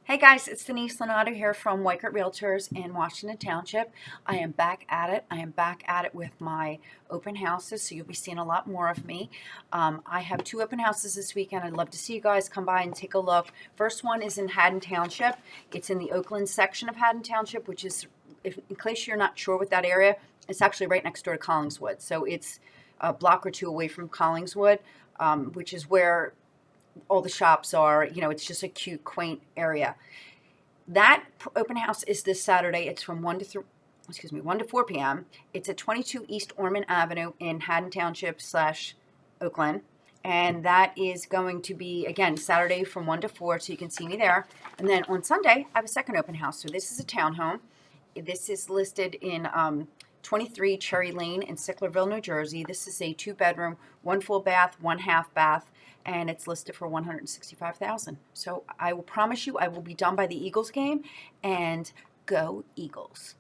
Hey guys, it's Denise Lenato here from Weichert Realtors in Washington Township. I am back at it. I am back at it with my open houses, so you'll be seeing a lot more of me. I have two open houses this weekend. I'd love to see you guys come by and take a look. First one is in Haddon Township. It's in the Oakland section of Haddon Township, which is, in case you're not sure what that area, it's actually right next door to Collingswood. So it's a block or two away from Collingswood, which is where all the shops are. It's just a cute, quaint area. That open house is this Saturday. It's from 1 to 4 p.m. It's at 22 East Ormond Avenue in Haddon Township / Oakland. And that is going to be, again, Saturday from 1 to 4, so you can see me there. And then on Sunday, I have a second open house. So this is a townhome. This is listed in 23 Cherry Lane in Sicklerville, New Jersey. This is a 2-bedroom, 1 full bath, 1 half bath, and it's listed for $165,000. So I will promise you I will be done by the Eagles game, and go Eagles.